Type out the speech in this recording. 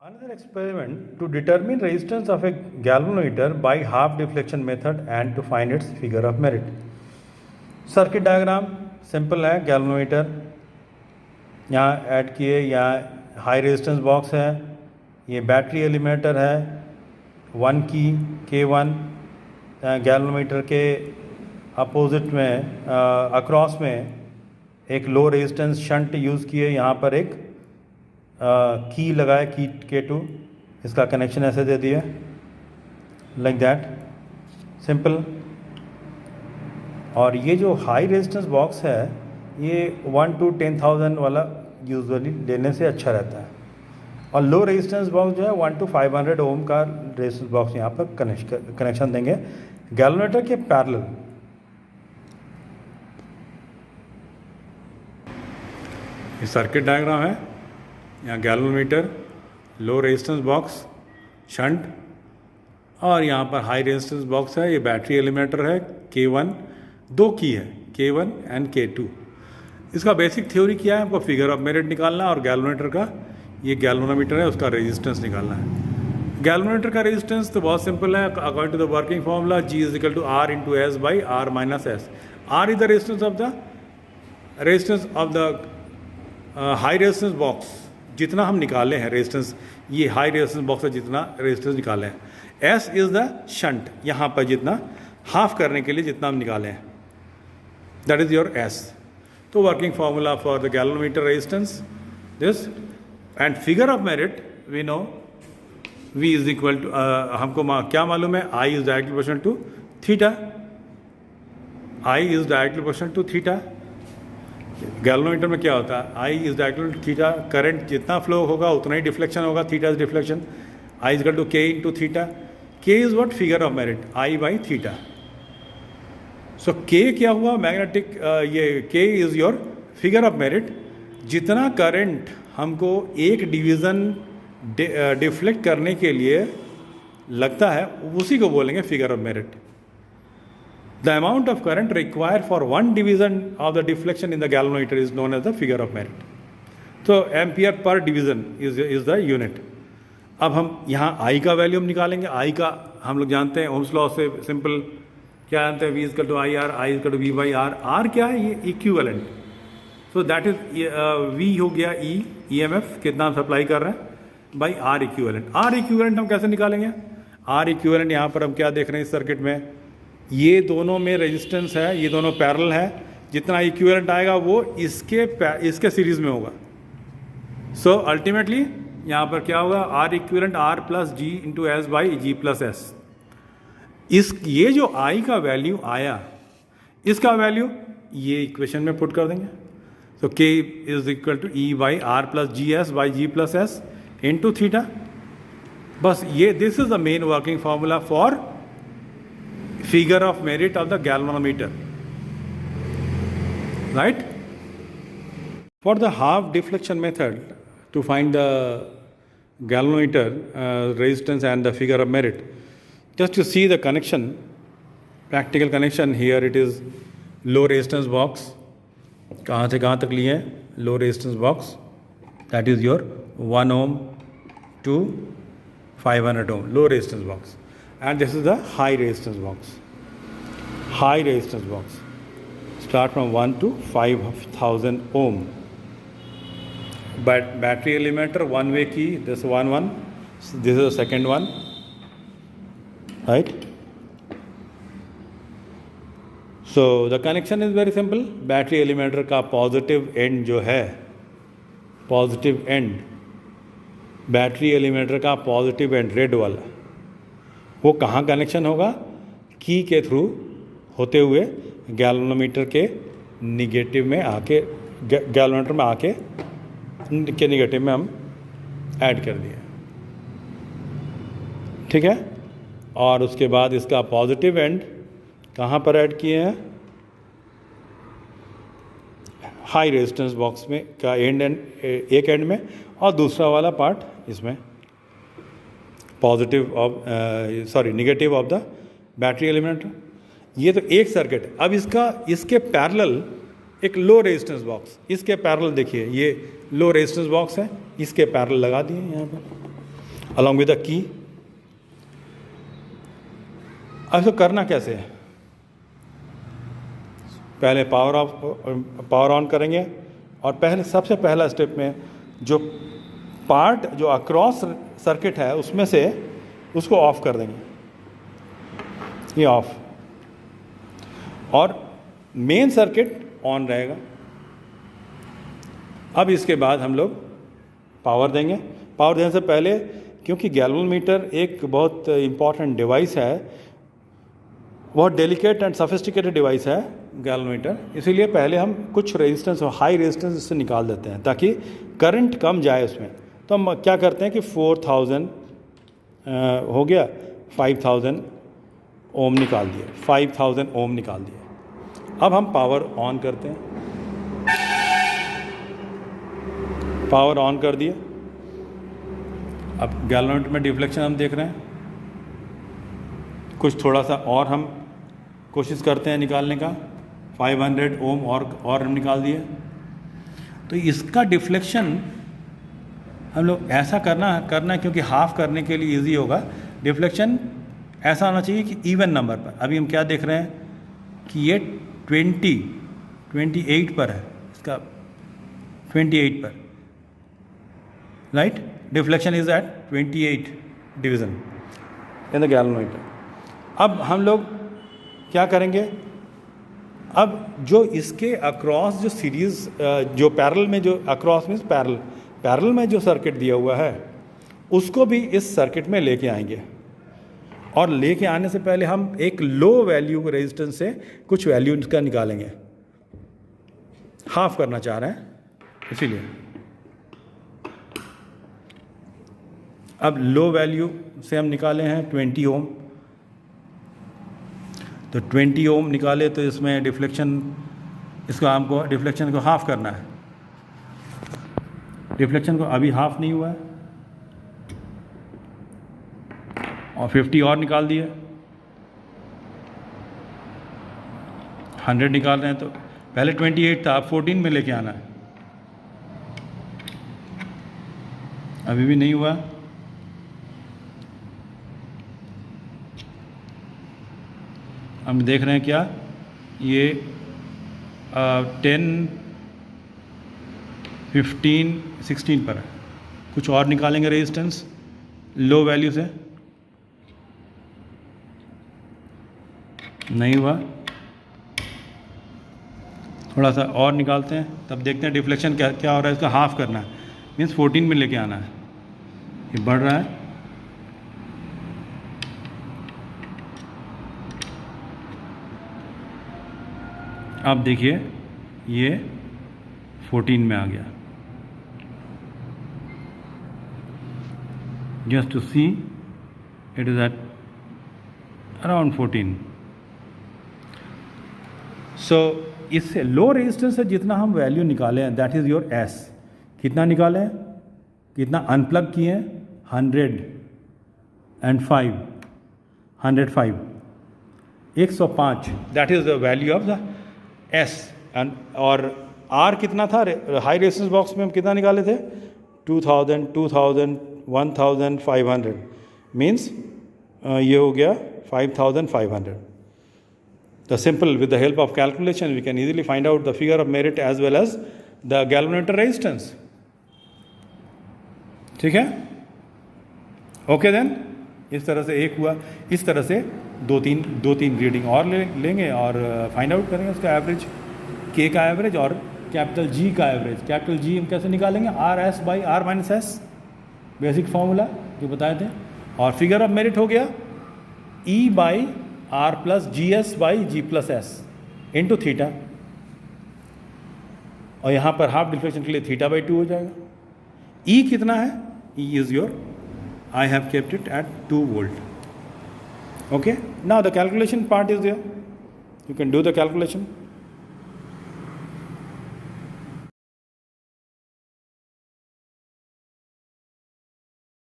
Another experiment to determine resistance of a galvanometer by half deflection method and to find its figure of merit. Circuit diagram simple है. Galvanometer यहाँ add किए, यहाँ high resistance box है, ये battery Elementor है 1 की K1. Galvanometer के opposite में अक्रॉस में एक लो रेजिस्टेंस शंट यूज़ किए, यहाँ पर एक की लगाए की K2. इसका कनेक्शन ऐसे दे दिया लाइक दैट, सिंपल. और ये जो हाई रेजिस्टेंस बॉक्स है ये 1 to 10,000 वाला यूजुअली लेने से अच्छा रहता है, और लो रेजिस्टेंस बॉक्स जो है 1 to 500 ओम का रेजिस्टेंस बॉक्स यहाँ पर कनेक्शन देंगे गैल्वेनोमीटर के पैरेलल. ये सर्किट डायग्राम है. यहाँ galvanometer, low resistance box, shunt, और यहाँ पर हाई रेजिस्टेंस बॉक्स है. ये बैटरी एलिमेंटर है K1, 2 की है K1 एंड K2. इसका बेसिक थ्योरी क्या है, हमको फिगर ऑफ मेरिट निकालना है, और गैल्वेनोमीटर का, ये गैल्वेनोमीटर है उसका रेजिस्टेंस निकालना है. गैल्वेनोमीटर का रेजिस्टेंस तो बहुत सिंपल है. According to the working formula G is equal to R into S by R minus S. R is the resistance of the high resistance box. जितना हम निकाले हैं रेजिस्टेंस, ये हाई रेजिस्टेंस बॉक्स से जितना रेजिस्टेंस निकाले हैं. S इज द शंट, यहाँ पर जितना हाफ करने के लिए जितना हम निकाले हैं, दैट इज योर S. तो working formula for the galvanometer resistance this, and figure of merit we know V is equal to, हमको क्या मालूम है, I is directly proportional to theta. I is directly proportional to theta. Galvanometer में क्या होता है, I is directly to theta. Current जितना flow होगा उतना ही डिफ्लेक्शन होगा, theta is deflection. I is equal to K into theta. K is what, figure of merit, I by theta. So K क्या हुआ, मैग्नेटिक, ये K is your figure of merit. जितना current हमको एक डिवीज़न डिफ्लेक्ट करने के लिए लगता है उसी को बोलेंगे figure of merit. The amount of current require for one division of the deflection in the galvanometer is known as the figure of merit. तो एम्पियर पर डिवीजन इज द यूनिट. अब हम यहाँ I का वैल्यू हम निकालेंगे. I का हम लोग जानते हैं ओम्स लॉ से, सिंपल क्या जानते हैं, V is equal to I R, I is equal to V by R. R क्या है, ये equivalent. So that is V हो गया E, EMF कितना हम सप्लाई कर रहे हैं, by R equivalent. R equivalent हम कैसे निकालेंगे, R इक्विवेलेंट यहाँ पर हम क्या देख रहे हैं इस सर्किट में, ये दोनों में रेजिस्टेंस है, ये दोनों पैरेलल है. जितना इक्विवेलेंट आएगा वो इसके सीरीज में होगा. सो अल्टीमेटली यहाँ पर क्या होगा, R equivalent R plus G into S by G plus S. ये जो I का वैल्यू आया, इसका वैल्यू ये इक्वेशन में पुट कर देंगे. तो K is equal to E by R plus G S by G plus S into theta. बस ये, this is the main working formula for figure of merit of the galvanometer, right? For the half deflection method to find the galvanometer resistance and the figure of merit, just to see the connection, practical connection, here it is low resistance box. कहाँ से कहाँ तक लिए हैं, low resistance box, that is your 1 ohm to 500 ohm low resistance box. And this is the high resistance box. High resistance box start from 1 to 5,000 ohm. But battery elementer, one way key, this one, this is the second one, right? So the connection is very simple. Battery elementer का positive end जो है, positive end, battery elementer का positive end red वाला, वो कहाँ connection होगा, की के थ्रू होते हुए गैल्वेनोमीटर के निगेटिव में आके, गैल्वेनोमीटर में आके के निगेटिव में हम ऐड कर दिए, ठीक है. और उसके बाद इसका पॉजिटिव एंड कहाँ पर ऐड किए हैं, हाई रेजिस्टेंस बॉक्स में का एंड एक एंड में, और दूसरा वाला पार्ट इसमें positive of negative of the battery element. ये तो एक सर्किट. अब इसके पैरेलल एक लो रेजिस्टेंस बॉक्स, इसके पैरेलल देखिए, ये लो रेजिस्टेंस बॉक्स है, इसके पैरेलल लगा दिए यहाँ पर. along with the key. अब इसको करना कैसे है? पहले पावर ऑन करेंगे और सबसे पहला स्टेप में जो पार्ट जो अक्रॉस सर्किट है उसमें से उसको ऑफ कर देंगे, ये ऑफ, और मेन सर्किट ऑन रहेगा। अब इसके बाद हम लोग पावर देंगे। पावर देने से पहले, क्योंकि गैल्वेनोमीटर एक बहुत इम्पॉर्टेंट डिवाइस है, बहुत डेलिकेट एंड सोफिस्टिकेटेड डिवाइस है गैल्वेनोमीटर, इसीलिए पहले हम कुछ रेजिस्टेंस और हाई रेजिस्टेंस इससे निकाल देते हैं ताकि करंट कम जाए उसमें। तो हम क्या करते हैं कि 4000 हो गया, 5000 ओम निकाल दिए, 5000 ओम निकाल दिए। अब हम पावर ऑन करते हैं, पावर ऑन कर दिए। अब गैल्वेनोमीटर में डिफ्लेक्शन हम देख रहे हैं, कुछ थोड़ा सा और हम कोशिश करते हैं निकालने का, 500 ओम और हम निकाल दिए। तो इसका डिफ्लेक्शन हम लोग ऐसा करना क्योंकि हाफ करने के लिए इजी होगा। डिफ्लेक्शन ऐसा होना चाहिए कि इवन नंबर पर। अभी हम क्या देख रहे हैं कि ये 28 पर है, इसका 28 पर, right. Deflection is at 28 division in the galvanometer. अब हम लोग क्या करेंगे, अब जो इसके अक्रॉस जो सीरीज जो पैरेलल में, जो अक्रॉस मीन्स पैरेलल में जो सर्किट दिया हुआ है उसको भी इस सर्किट में लेके आएंगे। और लेके आने से पहले हम एक लो वैल्यू रेजिस्टेंस से कुछ वैल्यू इसका निकालेंगे, हाफ करना चाह रहे हैं इसीलिए। अब लो वैल्यू से हम निकाले हैं 20 ओम, तो 20 ओम निकाले तो इसमें डिफ्लेक्शन, इसको हमको डिफ्लेक्शन को हाफ करना है। डिफ्लेक्शन को अभी हाफ नहीं हुआ है, और 50 और निकाल दिए, 100 निकाल रहे हैं। तो पहले 28 था, अब 14 में लेके आना है, अभी भी नहीं हुआ। हम देख रहे हैं क्या, ये 10, 15, 16 पर है। कुछ और निकालेंगे रेजिस्टेंस लो वैल्यू से, नहीं हुआ, थोड़ा सा और निकालते हैं, तब देखते हैं डिफ्लेक्शन क्या हो रहा है। इसका हाफ करना है, मीन्स 14 में लेके आना है। ये बढ़ रहा है, अब देखिए ये 14 में आ गया। Just to see it is at around 14। So इससे लो रेजिस्टेंस से जितना हम वैल्यू निकाले हैं दैट इज योर एस। कितना निकाले हैं, कितना अनप्लग किए हैं, 105, 105 that is the value of the S. और आर कितना था हाई रेजिस्टेंस बॉक्स में, हम कितना निकाले थे, 2000, 1500, मीन्स ये हो गया 5500। The simple, with the help of calculation, we can easily find out the figure of merit as well as the galvanometer resistance. ठीक है, ओके देन। इस तरह से एक हुआ, इस तरह से दो तीन रीडिंग और लेंगे और फाइंड आउट करेंगे उसका एवरेज, के का एवरेज और कैपिटल जी का एवरेज। कैपिटल जी हम कैसे निकालेंगे, R S by R minus S, basic formula जो बताए थे। और फिगर ऑफ मेरिट हो गया E by R plus G S by G plus S into theta, और यहाँ पर हाफ डिफ्लेक्शन के लिए थीटा बाई 2 हो जाएगा। ई कितना है, E is your, I have kept it at 2 volt. Okay, now the calculation part is there, you can do the calculation.